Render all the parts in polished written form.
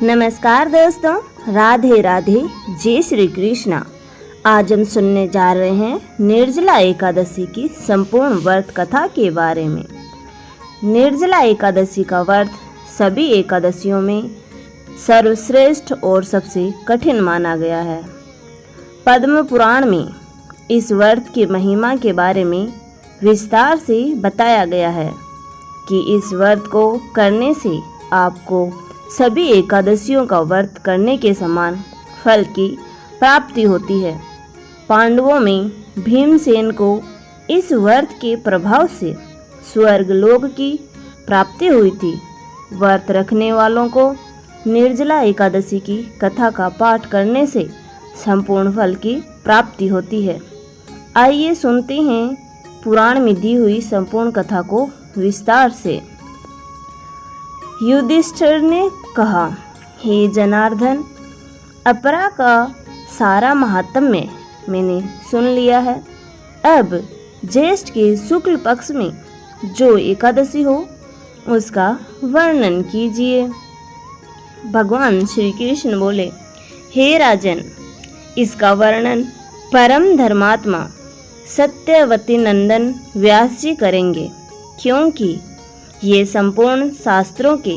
नमस्कार दोस्तों, राधे राधे, जय श्री कृष्णा। आज हम सुनने जा रहे हैं निर्जला एकादशी की संपूर्ण व्रत कथा के बारे में। निर्जला एकादशी का व्रत सभी एकादशियों में सर्वश्रेष्ठ और सबसे कठिन माना गया है। पद्म पुराण में इस व्रत की महिमा के बारे में विस्तार से बताया गया है कि इस व्रत को करने से आपको सभी एकादशियों का व्रत करने के समान फल की प्राप्ति होती है। पांडवों में भीमसेन को इस व्रत के प्रभाव से स्वर्ग लोक की प्राप्ति हुई थी। व्रत रखने वालों को निर्जला एकादशी की कथा का पाठ करने से संपूर्ण फल की प्राप्ति होती है। आइए सुनते हैं पुराण में दी हुई संपूर्ण कथा को विस्तार से। युधिष्ठिर ने कहा, हे जनार्दन, अपरा का सारा महात्म्य मैंने सुन लिया है। अब ज्येष्ठ के शुक्ल पक्ष में जो एकादशी हो उसका वर्णन कीजिए। भगवान श्री कृष्ण बोले, हे राजन, इसका वर्णन परम धर्मात्मा सत्यवती नंदन व्यास जी करेंगे, क्योंकि ये संपूर्ण शास्त्रों के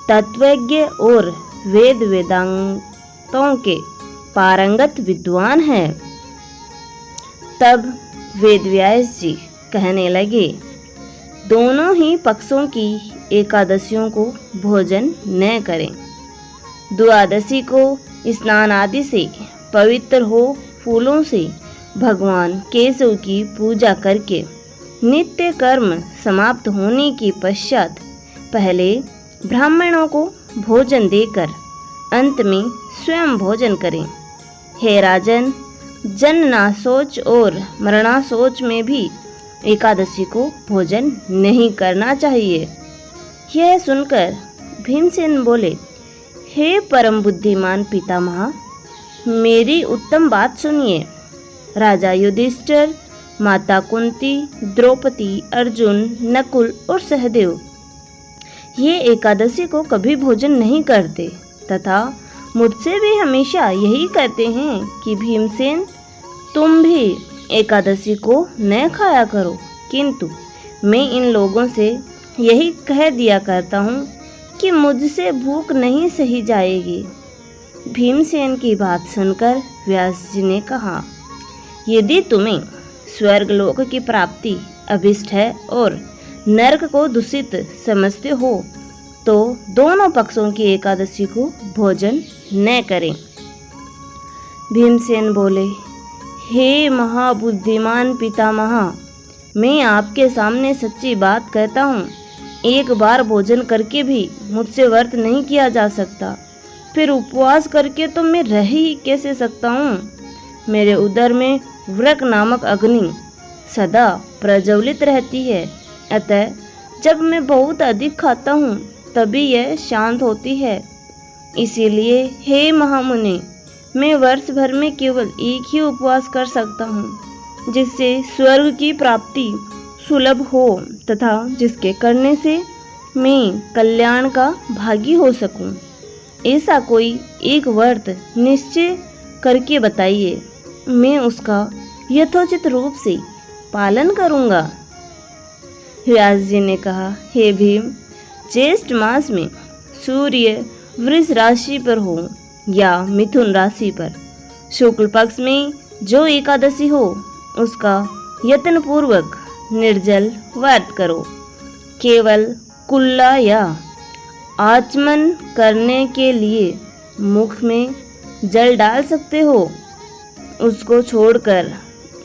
तत्वज्ञ और वेद वेदांतों के पारंगत विद्वान हैं। तब वेदव्यास जी कहने लगे, दोनों ही पक्षों की एकादशियों को भोजन न करें। द्वादशी को स्नान आदि से पवित्र हो फूलों से भगवान केशव की पूजा करके नित्य कर्म समाप्त होने के पश्चात पहले ब्राह्मणों को भोजन देकर अंत में स्वयं भोजन करें। हे राजन, जन्मनाशोच और मरणाशोच में भी एकादशी को भोजन नहीं करना चाहिए। यह सुनकर भीमसेन बोले, हे परम बुद्धिमान पितामह, मेरी उत्तम बात सुनिए। राजा युधिष्ठिर, माता कुंती, द्रौपदी, अर्जुन, नकुल और सहदेव ये एकादशी को कभी भोजन नहीं करते तथा मुझसे भी हमेशा यही कहते हैं कि भीमसेन, तुम भी एकादशी को न खाया करो। किंतु मैं इन लोगों से यही कह दिया करता हूँ कि मुझसे भूख नहीं सही जाएगी। भीमसेन की बात सुनकर व्यास जी ने कहा, यदि तुम्हें स्वर्ग लोक की प्राप्ति अभिष्ट है और नरक को दूषित समझते हो तो दोनों पक्षों की एकादशी को भोजन न करें। भीमसेन बोले, हे महाबुद्धिमान पितामह, मैं आपके सामने सच्ची बात कहता हूँ। एक बार भोजन करके भी मुझसे व्रत नहीं किया जा सकता, फिर उपवास करके तो मैं रह ही कैसे सकता हूँ। मेरे उदर में व्रक नामक अग्नि सदा प्रज्वलित रहती है, अतः जब मैं बहुत अधिक खाता हूँ तभी यह शांत होती है। इसीलिए हे महामुनि, मैं वर्ष भर में केवल एक ही उपवास कर सकता हूँ, जिससे स्वर्ग की प्राप्ति सुलभ हो तथा जिसके करने से मैं कल्याण का भागी हो सकूँ। ऐसा कोई एक व्रत निश्चय करके बताइए, मैं उसका यथोचित रूप से पालन करूंगा। व्यास जी ने कहा, हे भीम, ज्येष्ठ मास में सूर्य वृष राशि पर हो या मिथुन राशि पर शुक्ल पक्ष में जो एकादशी हो उसका यत्न पूर्वक निर्जल व्रत करो। केवल कुल्ला या आचमन करने के लिए मुख में जल डाल सकते हो, उसको छोड़कर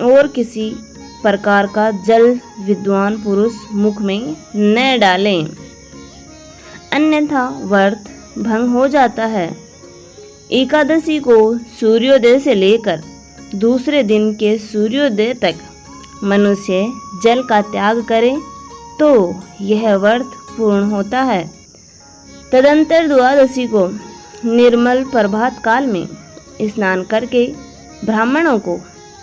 और किसी प्रकार का जल विद्वान पुरुष मुख में न डालें, अन्यथा व्रत भंग हो जाता है। एकादशी को सूर्योदय से लेकर दूसरे दिन के सूर्योदय तक मनुष्य जल का त्याग करे तो यह व्रत पूर्ण होता है। तदंतर द्वादशी को निर्मल प्रभात काल में स्नान करके ब्राह्मणों को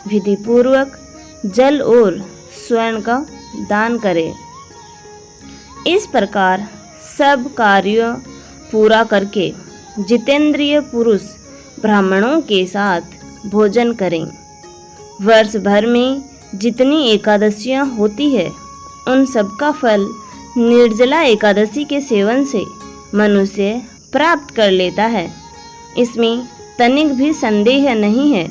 विधि पूर्वक जल और स्वर्ण का दान करें। इस प्रकार सब कार्य पूरा करके जितेंद्रिय पुरुष ब्राह्मणों के साथ भोजन करें। वर्ष भर में जितनी एकादशियां होती है उन सब का फल निर्जला एकादशी के सेवन से मनुष्य प्राप्त कर लेता है, इसमें तनिक भी संदेह नहीं है।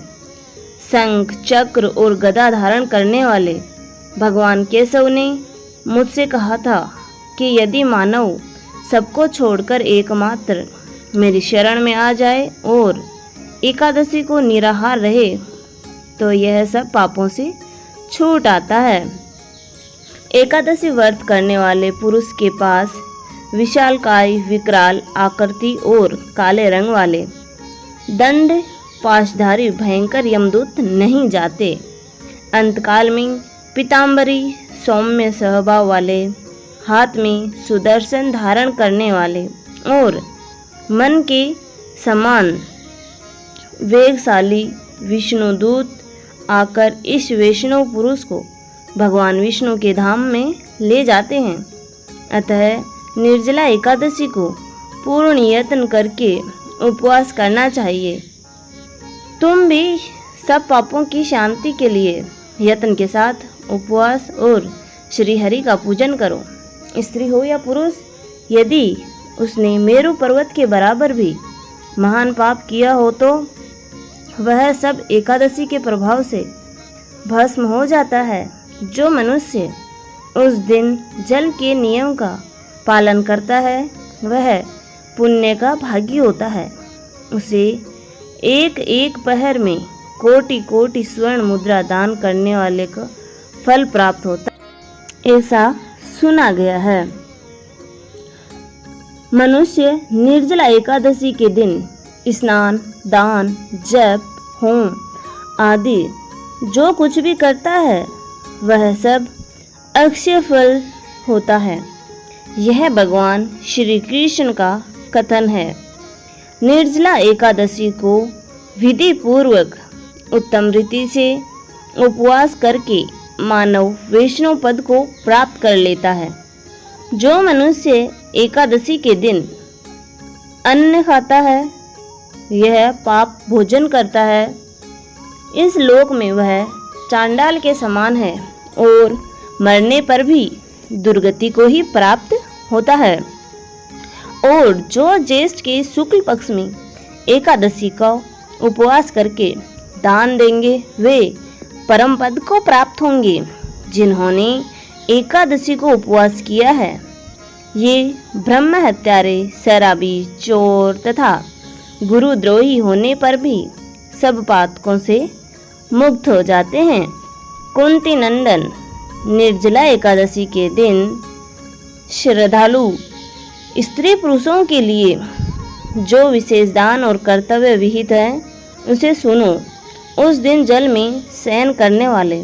शंख चक्र और गदा धारण करने वाले भगवान केशव ने मुझसे कहा था कि यदि मानव सबको छोड़कर एकमात्र मेरी शरण में आ जाए और एकादशी को निराहार रहे तो यह सब पापों से छूट आता है। एकादशी व्रत करने वाले पुरुष के पास विशालकाय विकराल आकृति और काले रंग वाले दंड पाशधारी भयंकर यमदूत नहीं जाते। अंतकाल में पीतांबरी सौम्य स्वभाव वाले, हाथ में सुदर्शन धारण करने वाले और मन के समान वेगशाली विष्णुदूत आकर इस वैष्णव पुरुष को भगवान विष्णु के धाम में ले जाते हैं। अतः निर्जला एकादशी को पूर्ण यत्न करके उपवास करना चाहिए। तुम भी सब पापों की शांति के लिए यत्न के साथ उपवास और श्री हरि का पूजन करो। स्त्री हो या पुरुष, यदि उसने मेरु पर्वत के बराबर भी महान पाप किया हो तो वह सब एकादशी के प्रभाव से भस्म हो जाता है। जो मनुष्य उस दिन जल के नियम का पालन करता है वह पुण्य का भागी होता है। उसे एक एक पहर में कोटि कोटि स्वर्ण मुद्रा दान करने वाले का फल प्राप्त होता है, ऐसा सुना गया है। मनुष्य निर्जला एकादशी के दिन स्नान, दान, जप, होम आदि जो कुछ भी करता है वह सब अक्षय फल होता है। यह भगवान श्री कृष्ण का कथन है। निर्जला एकादशी को विधि पूर्वक उत्तम रीति से उपवास करके मानव वैष्णव पद को प्राप्त कर लेता है। जो मनुष्य एकादशी के दिन अन्न खाता है, यह पाप भोजन करता है, इस लोक में वह चांडाल के समान है और मरने पर भी दुर्गति को ही प्राप्त होता है। और जो ज्येष्ठ के शुक्ल पक्ष में एकादशी का उपवास करके दान देंगे वे परम पद को प्राप्त होंगे। जिन्होंने एकादशी को उपवास किया है ये ब्रह्म हत्यारे, शराबी, चोर तथा गुरुद्रोही होने पर भी सब पातकों से मुक्त हो जाते हैं। कुंती नंदन, निर्जला एकादशी के दिन श्रद्धालु स्त्री पुरुषों के लिए जो विशेष दान और कर्तव्य विहित है उसे सुनो। उस दिन जल में शयन करने वाले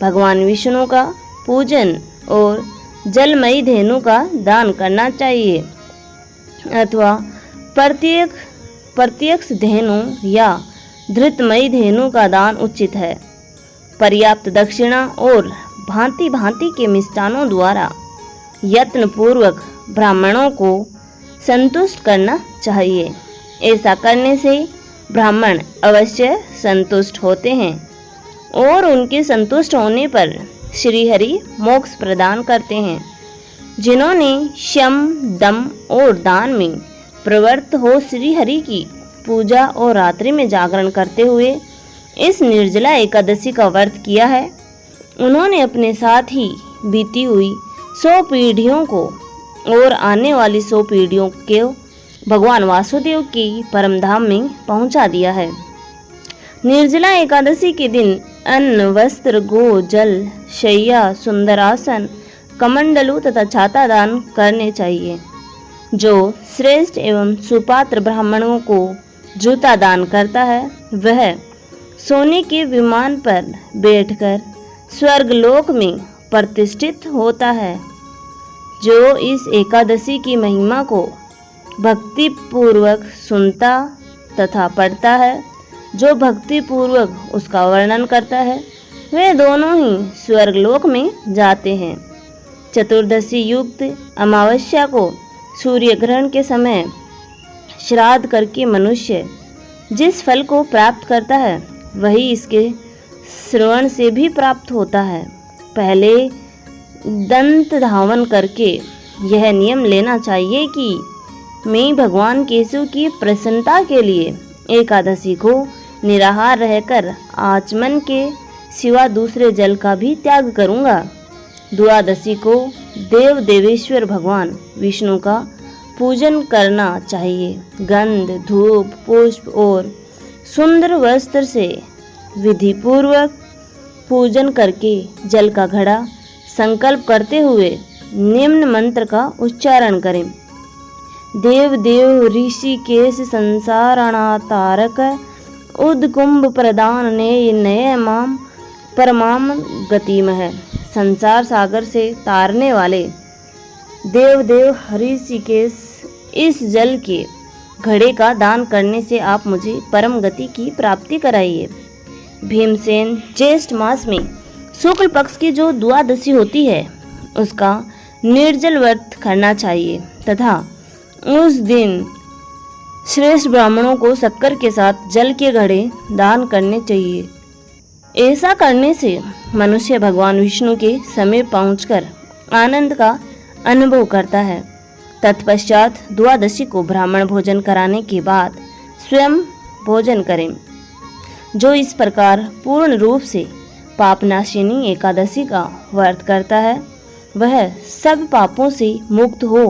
भगवान विष्णु का पूजन और जलमयी धेनु का दान करना चाहिए अथवा प्रत्यक्ष धेनु या धृतमयी धेनु का दान उचित है। पर्याप्त दक्षिणा और भांति भांति के मिष्टानों द्वारा यत्न पूर्वक ब्राह्मणों को संतुष्ट करना चाहिए। ऐसा करने से ब्राह्मण अवश्य संतुष्ट होते हैं और उनके संतुष्ट होने पर श्री हरि मोक्ष प्रदान करते हैं। जिन्होंने शम, दम और दान में प्रवृत्त हो श्री हरि की पूजा और रात्रि में जागरण करते हुए इस निर्जला एकादशी का व्रत किया है, उन्होंने अपने साथ ही बीती हुई 100 पीढ़ियों को और आने वाली 100 पीढ़ियों के भगवान वासुदेव की परमधाम में पहुंचा दिया है। निर्जला एकादशी के दिन अन्न, वस्त्र, गो, जल, शैया, सुंदरासन, कमंडलू तथा छाता दान करने चाहिए। जो श्रेष्ठ एवं सुपात्र ब्राह्मणों को जूता दान करता है वह सोने के विमान पर बैठकर स्वर्गलोक में प्रतिष्ठित होता है। जो इस एकादशी की महिमा को भक्ति पूर्वक सुनता तथा पढ़ता है, जो भक्ति पूर्वक उसका वर्णन करता है, वे दोनों ही स्वर्गलोक में जाते हैं। चतुर्दशी युक्त अमावस्या को सूर्य ग्रहण के समय श्राद्ध करके मनुष्य जिस फल को प्राप्त करता है वही इसके श्रवण से भी प्राप्त होता है। पहले दंत धावन करके यह नियम लेना चाहिए कि मैं भगवान केशव की प्रसन्नता के लिए एकादशी को निराहार रहकर आचमन के सिवा दूसरे जल का भी त्याग करूँगा। द्वादशी को देव देवेश्वर भगवान विष्णु का पूजन करना चाहिए। गंध, धूप, पुष्प और सुंदर वस्त्र से विधिपूर्वक पूजन करके जल का घड़ा संकल्प करते हुए निम्न मंत्र का उच्चारण करें। देव देव ऋषिकेश संसारणातारक उद्कुंभ प्रदान ने नये माम परमाम गतिमः। संसार सागर से तारने वाले देव देव ऋषिकेश, इस जल के घड़े का दान करने से आप मुझे परम गति की प्राप्ति कराइए। भीमसेन, ज्येष्ठ मास में शुक्ल पक्ष की जो द्वादशी होती है उसका निर्जल व्रत करना चाहिए तथा उस दिन श्रेष्ठ ब्राह्मणों को शक्कर के साथ जल के घड़े दान करने चाहिए। ऐसा करने से मनुष्य भगवान विष्णु के समीप पहुंचकर आनंद का अनुभव करता है। तत्पश्चात द्वादशी को ब्राह्मण भोजन कराने के बाद स्वयं भोजन करें। जो इस प्रकार पूर्ण रूप से पापनाशिनी एकादशी का व्रत करता है वह सब पापों से मुक्त हो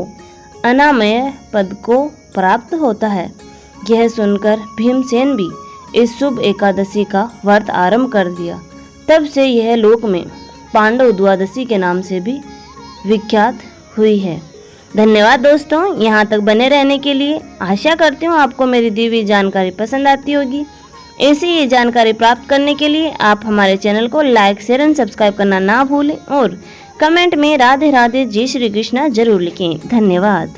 अनामय पद को प्राप्त होता है। यह सुनकर भीमसेन भी इस शुभ एकादशी का व्रत आरंभ कर दिया। तब से यह लोक में पांडव द्वादशी के नाम से भी विख्यात हुई है। धन्यवाद दोस्तों, यहाँ तक बने रहने के लिए। आशा करती हूँ आपको मेरी दी हुई जानकारी पसंद आती होगी। ऐसी ही जानकारी प्राप्त करने के लिए आप हमारे चैनल को लाइक, शेयर एंड सब्सक्राइब करना ना भूलें और कमेंट में राधे राधे जय श्री कृष्णा जरूर लिखें। धन्यवाद।